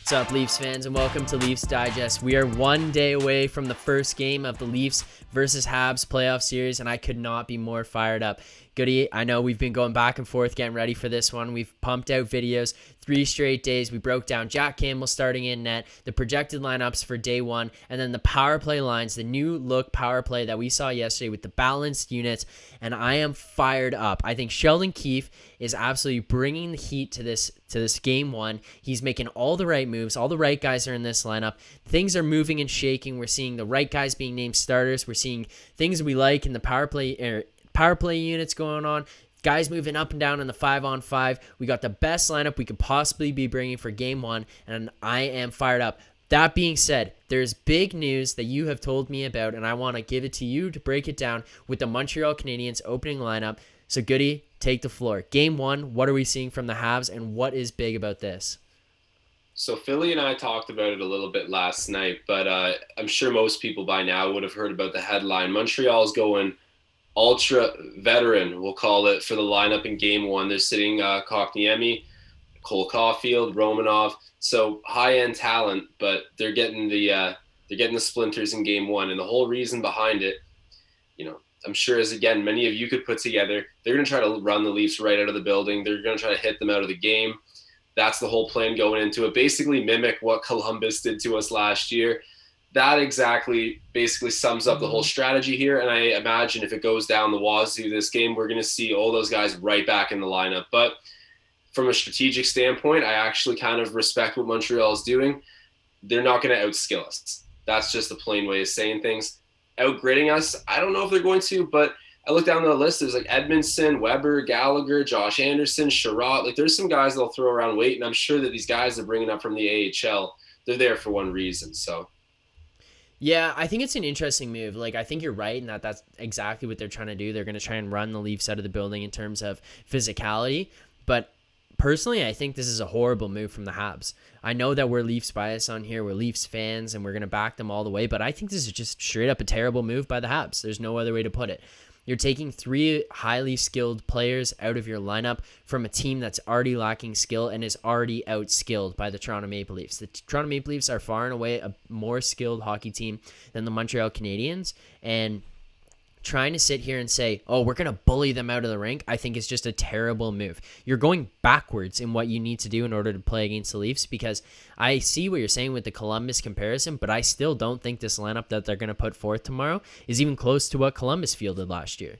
What's up, Leafs fans, and welcome to Leafs Digest. We are one day away from the first game of the Leafs versus Habs playoff series, and I could not be more fired up. Goody, I know we've been going back and forth getting ready for this one. We've pumped out videos 3 straight days. We broke down Jack Campbell starting in net, the projected lineups for day one, and then the power play lines, the new look power play that we saw yesterday with the balanced units, and I am fired up. I think Sheldon Keefe is absolutely bringing the heat to this game one. He's making all the right moves. All the right guys are in this lineup. Things are moving and shaking. We're seeing the right guys being named starters. We're seeing things we like in the power play units going on. Guys moving up and down in the 5-on-5. We got the best lineup we could possibly be bringing for game one, and I am fired up. That being said, there's big news that you have told me about, and I want to give it to you to break it down with the Montreal Canadiens opening lineup. So, Goody, take the floor. Game one, what are we seeing from the Habs, and what is big about this? So Philly and I talked about it a little bit last night, but I'm sure most people by now would have heard about the headline. Montreal's going ultra veteran, we'll call it, for the lineup in game one. They're sitting Kotkaniemi, Cole Caulfield, Romanov. So high-end talent, but they're getting the splinters in game one. And the whole reason behind it, I'm sure, as again many of you could put together, they're going to try to run the Leafs right out of the building. They're going to try to hit them out of the game. That's the whole plan going into it. Basically mimic what Columbus did to us last year. That exactly basically sums up the whole strategy here. And I imagine if it goes down the wazoo this game, we're going to see all those guys right back in the lineup. But from a strategic standpoint, I actually kind of respect what Montreal is doing. They're not going to outskill us. That's just the plain way of saying things. Outgritting us, I don't know if they're going to, but I look down the list. There's like Edmondson, Weber, Gallagher, Josh Anderson, Sherratt. Like there's some guys they'll throw around weight, and I'm sure that these guys they're bringing up from the AHL, they're there for one reason. So, yeah, I think it's an interesting move. Like, I think you're right in that's exactly what they're trying to do. They're going to try and run the Leafs out of the building in terms of physicality. But personally, I think this is a horrible move from the Habs. I know that we're Leafs bias on here. We're Leafs fans, and we're going to back them all the way. But I think this is just straight up a terrible move by the Habs. There's no other way to put it. You're taking 3 highly skilled players out of your lineup from a team that's already lacking skill and is already outskilled by the Toronto Maple Leafs. The Toronto Maple Leafs are far and away a more skilled hockey team than the Montreal Canadiens, and trying to sit here and say, oh, we're going to bully them out of the rink, I think is just a terrible move. You're going backwards in what you need to do in order to play against the Leafs, because I see what you're saying with the Columbus comparison, but I still don't think this lineup that they're going to put forth tomorrow is even close to what Columbus fielded last year.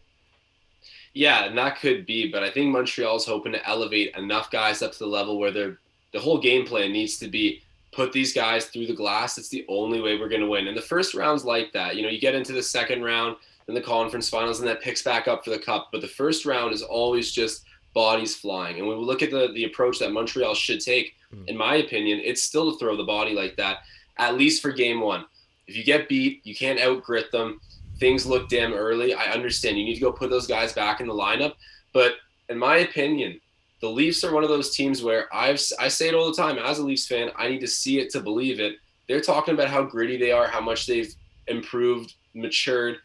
Yeah, and that could be, but I think Montreal's hoping to elevate enough guys up to the level where the whole game plan needs to be put these guys through the glass. It's the only way we're going to win. And the first round's like that. You get into the second round, in the conference finals, and that picks back up for the cup. But the first round is always just bodies flying. And when we look at the approach that Montreal should take, in my opinion, it's still to throw the body like that, at least for game one. If you get beat, you can't outgrit them. Things look dim early. I understand you need to go put those guys back in the lineup. But in my opinion, the Leafs are one of those teams where I say it all the time. As a Leafs fan, I need to see it to believe it. They're talking about how gritty they are, how much they've improved, matured,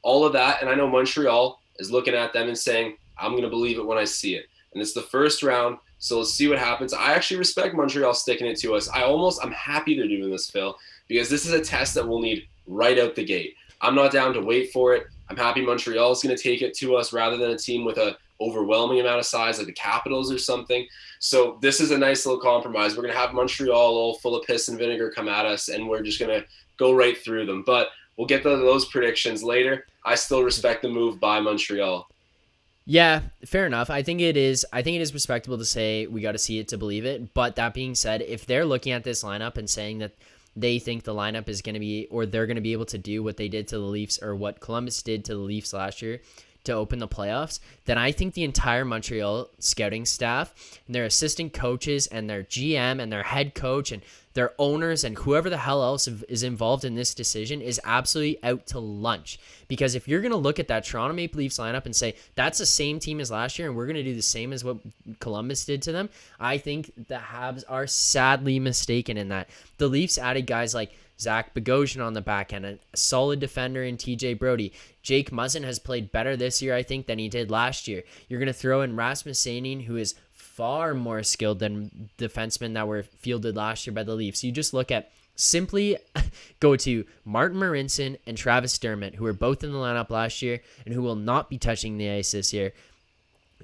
all of that. And I know Montreal is looking at them and saying, I'm going to believe it when I see it. And it's the first round, so let's see what happens. I actually respect Montreal sticking it to us. I'm happy they're doing this, Phil, because this is a test that we'll need right out the gate. I'm not down to wait for it. I'm happy Montreal is going to take it to us rather than a team with an overwhelming amount of size like the Capitals or something. So this is a nice little compromise. We're going to have Montreal all full of piss and vinegar come at us, and we're just going to go right through them. But we'll get to those predictions later. I still respect the move by Montreal. Yeah, fair enough. I think it is respectable to say we got to see it to believe it. But that being said, if they're looking at this lineup and saying that they think the lineup is going to be, or they're going to be able to do what they did to the Leafs, or what Columbus did to the Leafs last year to open the playoffs, then I think the entire Montreal scouting staff and their assistant coaches and their GM and their head coach and their owners and whoever the hell else is involved in this decision is absolutely out to lunch. Because if you're going to look at that Toronto Maple Leafs lineup and say, that's the same team as last year and we're going to do the same as what Columbus did to them, I think the Habs are sadly mistaken in that. The Leafs added guys like Zack on the back end, a solid defender in TJ Brody. Jake Muzzin has played better this year, I think, than he did last year. You're going to throw in Rasmus Sandin, who is far more skilled than defensemen that were fielded last year by the Leafs. You just look at simply go to Martin Marincin and Travis Dermott, who were both in the lineup last year and who will not be touching the ice this year.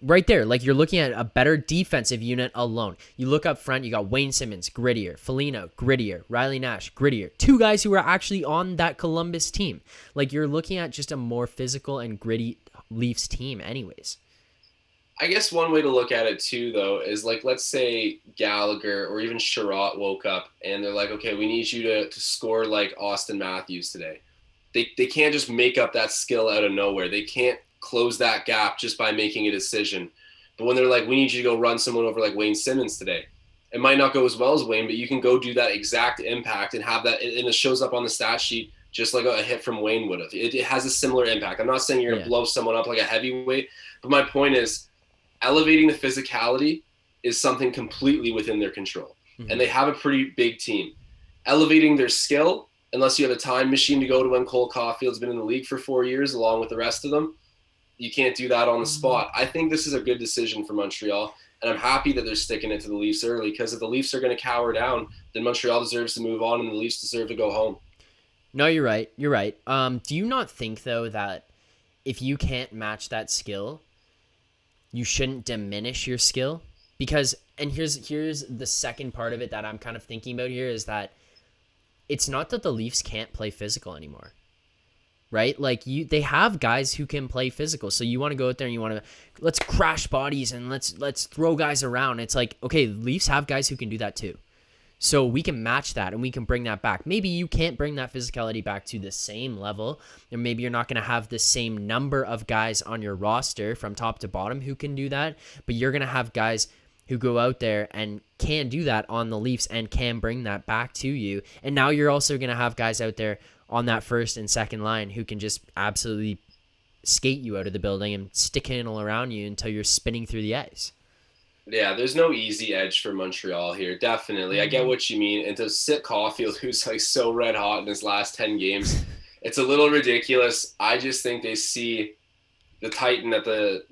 Right there, like you're looking at a better defensive unit alone. You look up front, you got Wayne Simmons, grittier, Foligno, grittier, Riley Nash, grittier. Two guys who are actually on that Columbus team. Like you're looking at just a more physical and gritty Leafs team anyways. I guess one way to look at it too, though, is like, let's say Gallagher or even Sherratt woke up and they're like, okay, we need you to score like Austin Matthews today. They can't just make up that skill out of nowhere. They can't close that gap just by making a decision. But when they're like, we need you to go run someone over like Wayne Simmons today, it might not go as well as Wayne, but you can go do that exact impact and have that, and it shows up on the stat sheet just like a hit from Wayne would have. It has a similar impact. I'm not saying you're going to blow someone up like a heavyweight, but my point is elevating the physicality is something completely within their control. Mm-hmm. And they have a pretty big team. Elevating their skill, unless you have a time machine to go to when Cole Caulfield's been in the league for 4 years along with the rest of them, you can't do that on the spot. I think this is a good decision for Montreal, and I'm happy that they're sticking it to the Leafs early, because if the Leafs are going to cower down, then Montreal deserves to move on and the Leafs deserve to go home. No, you're right. You're right. Do you not think, though, that if you can't match that skill, you shouldn't diminish your skill? Because, and here's the second part of it that I'm kind of thinking about here, is that it's not that the Leafs can't play physical anymore. Right? Like they have guys who can play physical. So you want to go out there and you want to, let's crash bodies and let's throw guys around. It's like, okay, Leafs have guys who can do that too. So we can match that and we can bring that back. Maybe you can't bring that physicality back to the same level, or maybe you're not going to have the same number of guys on your roster from top to bottom who can do that, but you're going to have guys who go out there and can do that on the Leafs and can bring that back to you. And now you're also going to have guys out there on that first and second line who can just absolutely skate you out of the building and stick handle around you until you're spinning through the ice. Yeah, there's no easy edge for Montreal here, definitely. I get what you mean. And to sit Caulfield, who's like so red hot in his last 10 games, it's a little ridiculous. I just think they see the Titan that the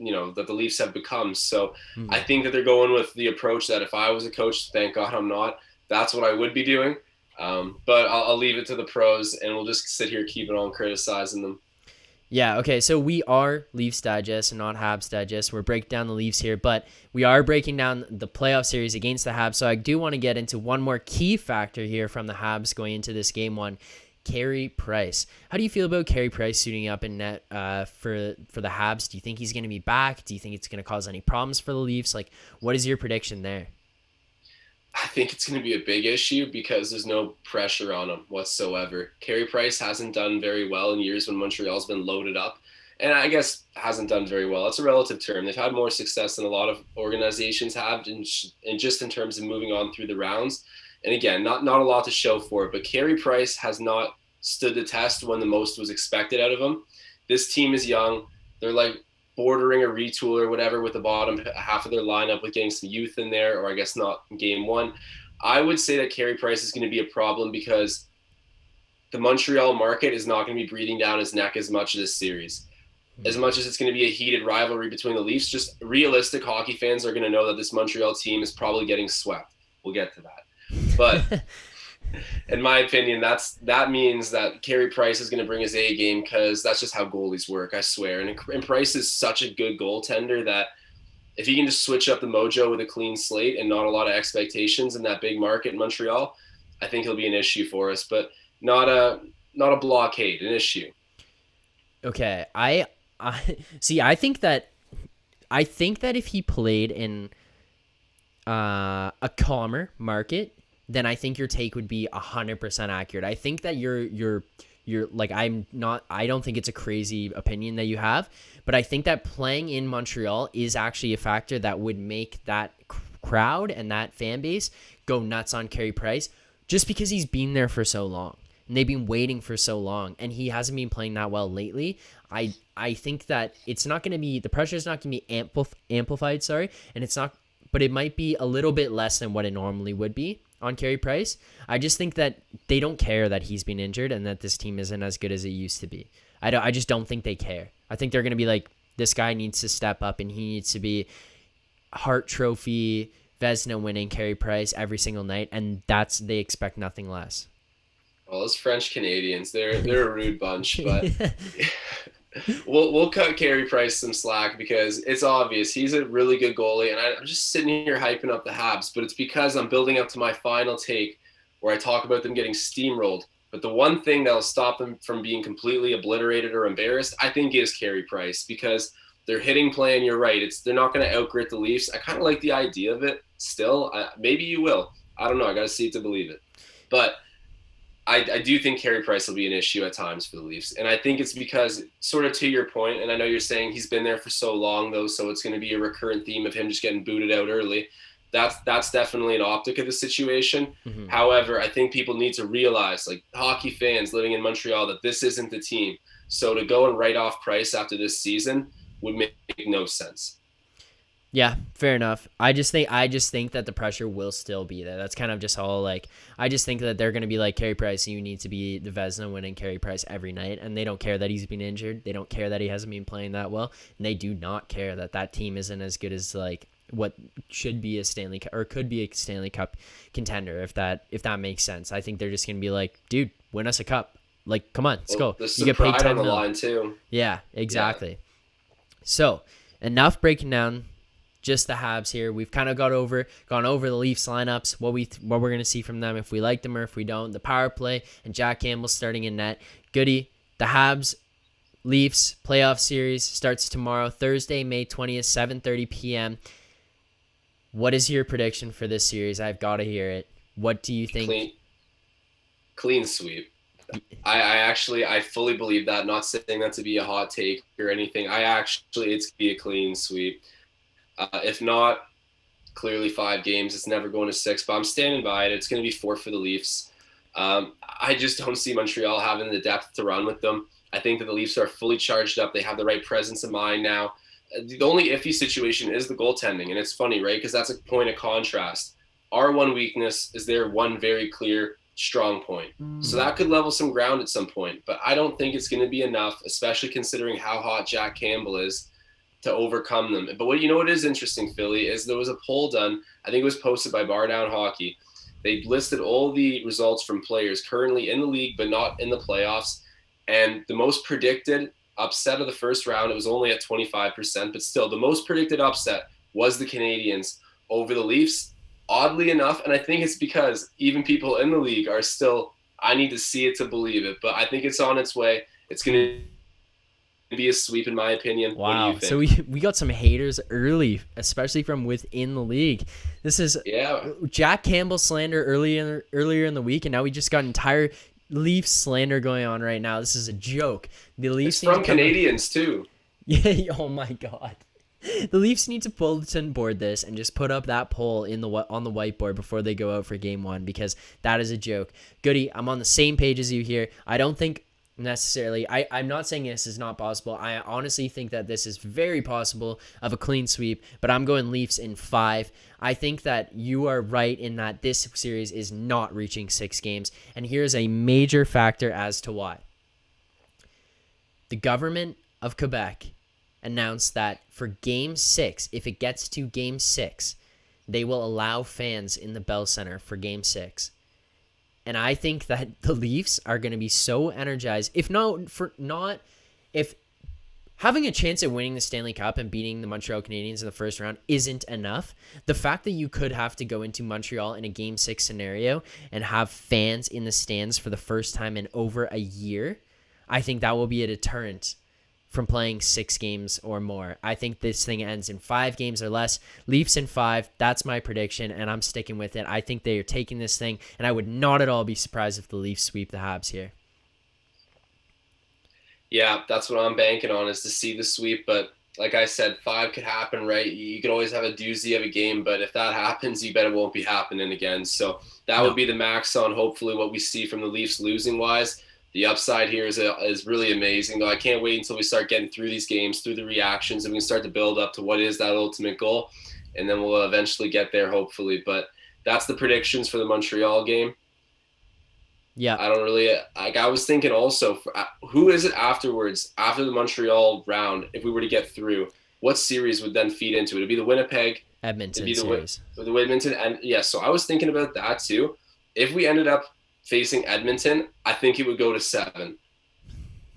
Leafs have become. So I think that they're going with the approach that if I was a coach, thank God I'm not, that's what I would be doing. But I'll leave it to the pros, and we'll just sit here keeping on criticizing them. Yeah, okay, so we are Leafs Digest and not Habs Digest. We're breaking down the Leafs here, but we are breaking down the playoff series against the Habs. So I do want to get into one more key factor here from the Habs going into this game one, Carey Price. How do you feel about Carey Price suiting up in net for the Habs? Do you think he's going to be back? Do you think it's going to cause any problems for the Leafs? Like, what is your prediction there? I think it's going to be a big issue because there's no pressure on him whatsoever. Carey Price hasn't done very well in years when Montreal's been loaded up. And I guess hasn't done very well. That's a relative term. They've had more success than a lot of organizations have in just in terms of moving on through the rounds. And again, not a lot to show for it, but Carey Price has not stood the test when the most was expected out of him. This team is young. They're like bordering a retool or whatever with the bottom half of their lineup with getting some youth in there, or I guess not game one. I would say that Carey Price is going to be a problem because the Montreal market is not going to be breathing down his neck as much this series. As much as it's going to be a heated rivalry between the Leafs, just realistic hockey fans are going to know that this Montreal team is probably getting swept. We'll get to that. But in my opinion, that means that Carey Price is going to bring his A game because that's just how goalies work, I swear. And Price is such a good goaltender that if he can just switch up the mojo with a clean slate and not a lot of expectations in that big market in Montreal, I think he'll be an issue for us. But not a blockade, an issue. Okay, I see. I think that if he played in a calmer market, then I think your take would be 100% accurate. I think that you're like, I don't think it's a crazy opinion that you have, but I think that playing in Montreal is actually a factor that would make that crowd and that fan base go nuts on Carey Price just because he's been there for so long and they've been waiting for so long and he hasn't been playing that well lately. I think that it's not going to be, the pressure is not going to be amplified, and it's not, but it might be a little bit less than what it normally would be on Carey Price. I just think that they don't care that he's been injured and that this team isn't as good as it used to be. I just don't think they care. I think they're going to be like, this guy needs to step up and he needs to be Hart Trophy, Vezina winning Carey Price every single night, and they expect nothing less. Well, those French Canadians, they're a rude bunch, but we'll cut Carey Price some slack because it's obvious he's a really good goalie, and I'm just sitting here hyping up the Habs, but it's because I'm building up to my final take where I talk about them getting steamrolled. But the one thing that'll stop them from being completely obliterated or embarrassed, I think, is Carey Price, because their hitting plan, you're right, they're not going to outgrit the Leafs. I kind of like the idea of it still. Maybe you will. I don't know. I got to see it to believe it. But I do think Carey Price will be an issue at times for the Leafs. And I think it's because, sort of to your point, and I know you're saying he's been there for so long, though, so it's going to be a recurrent theme of him just getting booted out early. That's definitely an optic of the situation. Mm-hmm. However, I think people need to realize, like hockey fans living in Montreal, that this isn't the team. So to go and write off Price after this season would make no sense. Yeah, fair enough. I just think that the pressure will still be there. That's kind of just all, like, I just think that they're going to be like, Carey Price, you need to be the Vezina winning Carey Price every night, and they don't care that he's been injured. They don't care that he hasn't been playing that well, and they do not care that team isn't as good as, like, what should be a Stanley Cup or could be a Stanley Cup contender, if that makes sense. I think they're just going to be like, dude, win us a cup. Like, come on, let's go. You get paid 10 on the line too. Yeah, exactly. Yeah. So, enough breaking down just the Habs here. We've kind of gone over the Leafs lineups, what we're going to see from them, if we like them or if we don't. The power play and Jack Campbell starting in net. Goody, the Habs Leafs playoff series starts tomorrow, Thursday, May 20th, 7:30 p.m. What is your prediction for this series? I've got to hear it. What do you think? Clean sweep. I fully believe that. Not saying that to be a hot take or anything. It's going to be a clean sweep. If not, clearly 5 games. It's never going to 6, but I'm standing by it. It's going to be 4 for the Leafs. I just don't see Montreal having the depth to run with them. I think that the Leafs are fully charged up. They have the right presence of mind now. The only iffy situation is the goaltending, and it's funny, right? Because that's a point of contrast. Our one weakness is their one very clear strong point. So that could level some ground at some point, but I don't think it's going to be enough, especially considering how hot Jack Campbell is, to overcome them. But what is interesting, Philly, is there was a poll done, I think it was posted by Bar Down Hockey. They listed all the results from players currently in the league but not in the playoffs, and the most predicted upset of the first round, it was only at 25%, but still the most predicted upset was the Canadiens over the Leafs. Oddly enough, and I think it's because even people in the league are still, I need to see it to believe it, but I think it's on its way. It's going to be a sweep, in my opinion. Wow. What do you think? So we got some haters early, especially from within the league. This is Jack Campbell slander earlier in the week, and now we just got entire Leafs slander going on right now. This is a joke. The Leafs from Canadians too. Yeah. Oh my God. The Leafs need to bulletin board this and just put up that poll on the whiteboard before they go out for game 1, because that is a joke. Goody, I'm on the same page as you here. I don't think necessarily, I'm not saying this is not possible. I honestly think that this is very possible of a clean sweep, but I'm going Leafs in 5. I think that you are right in that this series is not reaching 6 games, and here's a major factor as to why. The government of Quebec announced that for Game 6, if it gets to Game 6, they will allow fans in the Bell Center for Game 6. And I think that the Leafs are going to be so energized, if having a chance at winning the Stanley Cup and beating the Montreal Canadiens in the first round isn't enough. The fact that you could have to go into Montreal in a Game 6 scenario and have fans in the stands for the first time in over a year, I think that will be a deterrent from playing 6 games or more. I think this thing ends in 5 games or less. Leafs in 5. That's my prediction, and I'm sticking with it. I think they are taking this thing, and I would not at all be surprised if the Leafs sweep the Habs here. Yeah, that's what I'm banking on, is to see the sweep. But like I said, 5 could happen, right? You could always have a doozy of a game, but if that happens, you bet it won't be happening again. So that would be the max on hopefully what we see from the Leafs losing-wise. The upside here is really amazing. I can't wait until we start getting through these games, through the reactions, and we can start to build up to what is that ultimate goal, and then we'll eventually get there, hopefully. But that's the predictions for the Montreal game. Yeah. I don't really – I was thinking also, who is it afterwards, after the Montreal round, if we were to get through? what series would then feed into it? It'd be the Winnipeg, it'd Edmonton be series. the Edmonton, and yeah. So I was thinking about that too. If we ended up facing Edmonton, I think it would go to 7.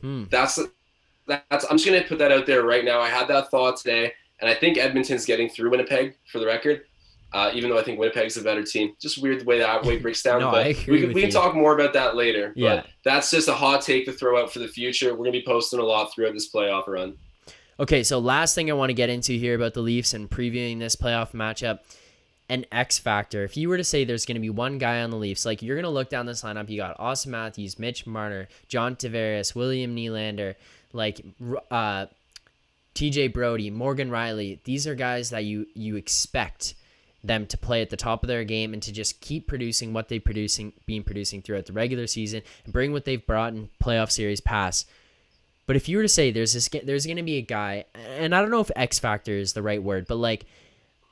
Hmm. That's I'm just gonna put that out there right now. I had that thought today, and I think Edmonton's getting through Winnipeg for the record. Even though I think Winnipeg's a better team, just weird the way that way breaks down. No, I But agree we with can you. talk more about that later. Yeah. But that's just a hot take to throw out for the future. We're gonna be posting a lot throughout this playoff run. Okay, so last thing I want to get into here about the Leafs and previewing this playoff matchup, an X factor. If you were to say there's going to be one guy on the Leafs, like you're going to look down this lineup, you got Austin Matthews, Mitch Marner, John Tavares, William Nylander, like TJ Brody, Morgan Riley. These are guys that you expect them to play at the top of their game and to just keep producing what they've been producing throughout the regular season and bring what they've brought in playoff series pass. But if you were to say there's going to be a guy, and I don't know if X factor is the right word, but like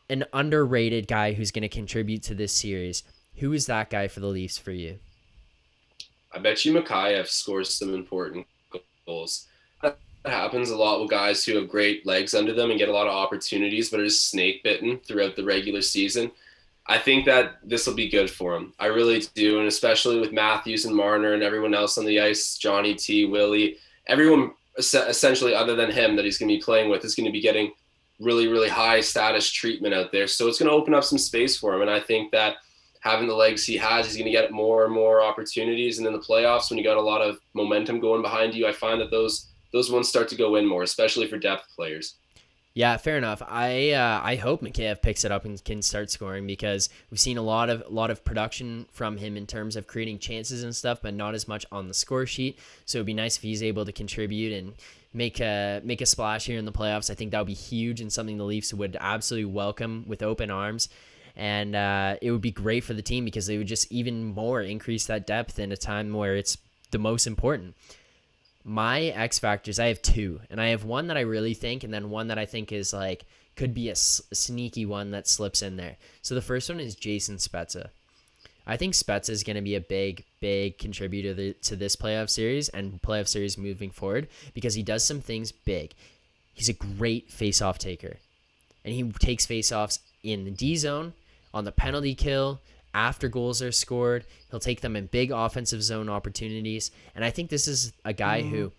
an underrated guy who's going to contribute to this series, who is that guy for the Leafs for you? I bet you Mikheyev scores some important goals. That happens a lot with guys who have great legs under them and get a lot of opportunities, but are just snake bitten throughout the regular season. I think that this will be good for him. I really do, and especially with Matthews and Marner and everyone else on the ice, Johnny T, Willie, everyone essentially other than him that he's going to be playing with is going to be getting really, really high status treatment out there. So it's going to open up some space for him. And I think that having the legs he has, he's going to get more and more opportunities. And in the playoffs, when you got a lot of momentum going behind you, I find that those ones start to go in more, especially for depth players. Yeah, fair enough. I hope Mikheyev picks it up and can start scoring because we've seen a lot of production from him in terms of creating chances and stuff, but not as much on the score sheet. So it'd be nice if he's able to contribute and make a splash here in the playoffs. I think that would be huge and something the Leafs would absolutely welcome with open arms. And it would be great for the team because they would just even more increase that depth in a time where it's the most important. My X factors, I have two, and I have one that I really think, and then one that I think is like could be a sneaky one that slips in there. So the first one is Jason Spezza. I think Spezza is going to be a big contributor to this playoff series and playoff series moving forward because he does some things big. He's a great face-off taker, and he takes face-offs in the D zone, on the penalty kill, after goals are scored. He'll take them in big offensive zone opportunities. And I think this is a guy who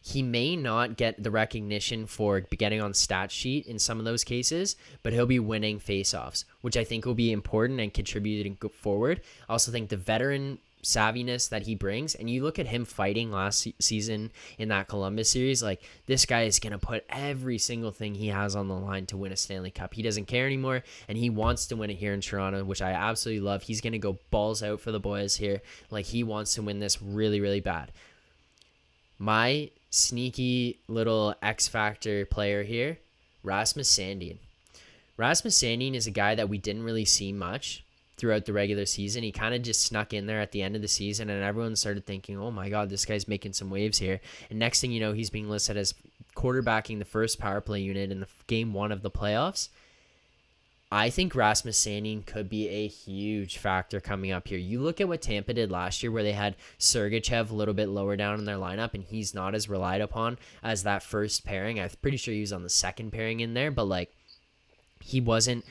he may not get the recognition for getting on stat sheet in some of those cases, but he'll be winning faceoffs, which I think will be important and contributing forward. I also think the veteran savviness that he brings, and you look at him fighting last season in that Columbus series, like this guy is going to put every single thing he has on the line to win a Stanley Cup. He doesn't care anymore, and he wants to win it here in Toronto, which I absolutely love. He's going to go balls out for the boys here. Like he wants to win this really, really bad. My sneaky little X Factor player here, Rasmus Sandin. Rasmus Sandin is a guy that we didn't really see much throughout the regular season. He kind of just snuck in there at the end of the season, and everyone started thinking, oh my God, this guy's making some waves here. And next thing you know, he's being listed as quarterbacking the first power play unit in the game one of the playoffs. I think Rasmus Sandin could be a huge factor coming up here. You look at what Tampa did last year where they had Sergachev a little bit lower down in their lineup, and he's not as relied upon as that first pairing. I'm pretty sure he was on the second pairing in there, but like he wasn't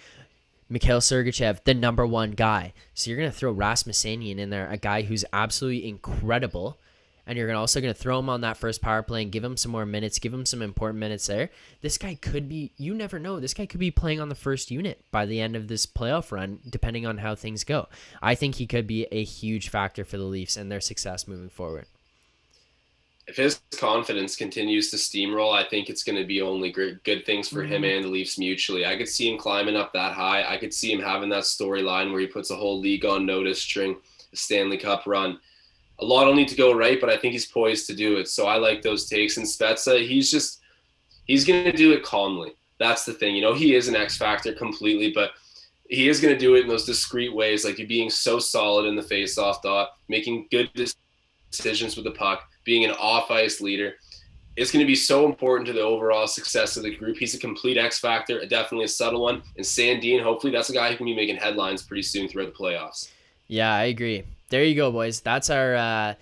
Mikhail Sergachev, the number one guy. So you're going to throw Rasmus Sandin in there, a guy who's absolutely incredible, and you're also going to throw him on that first power play and give him some more minutes, give him some important minutes there. This guy could be, you never know, this guy could be playing on the first unit by the end of this playoff run, depending on how things go. I think he could be a huge factor for the Leafs and their success moving forward. If his confidence continues to steamroll, I think it's going to be only good things for him and the Leafs mutually. I could see him climbing up that high. I could see him having that storyline where he puts a whole league on notice during the Stanley Cup run. A lot will need to go right, but I think he's poised to do it. So I like those takes. And Spezza, he's going to do it calmly. That's the thing. You know, he is an X factor completely, but he is going to do it in those discreet ways, like you being so solid in the face-off dot, making good decisions with the puck, being an off-ice leader. It's going to be so important to the overall success of the group. He's a complete X factor, definitely a subtle one. And Sandin, hopefully that's a guy who can be making headlines pretty soon throughout the playoffs. Yeah, I agree. There you go, boys. That's our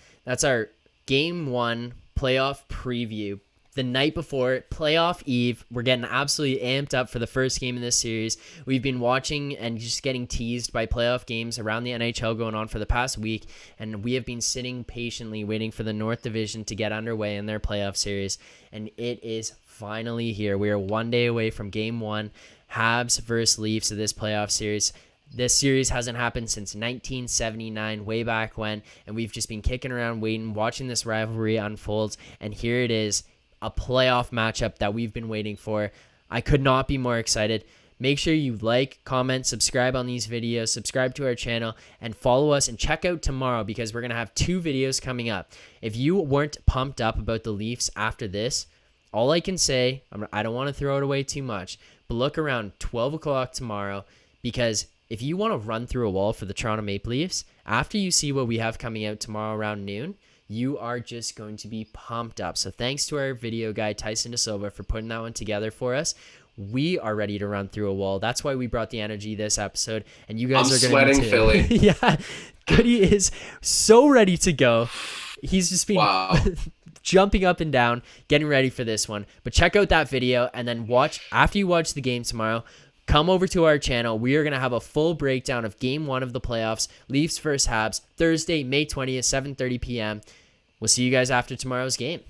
game one playoff preview the night before playoff eve. We're getting absolutely amped up for the first game in this series. We've been watching and just getting teased by playoff games around the NHL going on for the past week, and we have been sitting patiently waiting for the North Division to get underway in their playoff series, and it is finally here. We are 1 day away from game 1, Habs versus Leafs of this playoff series. This series hasn't happened since 1979, way back when, and we've just been kicking around, waiting, watching this rivalry unfold, and here it is, a playoff matchup that we've been waiting for. I could not be more excited. Make sure you like, comment, subscribe on these videos, subscribe to our channel, and follow us, and check out tomorrow because we're going to have 2 videos coming up. If you weren't pumped up about the Leafs after this, all I can say, I don't want to throw it away too much, but look around 12 o'clock tomorrow, because if you want to run through a wall for the Toronto Maple Leafs, after you see what we have coming out tomorrow around noon, you are just going to be pumped up. So thanks to our video guy, Tyson DeSilva, for putting that one together for us. We are ready to run through a wall. That's why we brought the energy this episode, and you guys are going to be too. Philly. Yeah, Goody is so ready to go. He's just been jumping up and down, getting ready for this one. But check out that video, and then after you watch the game tomorrow, come over to our channel. We are going to have a full breakdown of Game 1 of the playoffs, Leafs versus Habs, Thursday, May 20th, 7:30 p.m. We'll see you guys after tomorrow's game.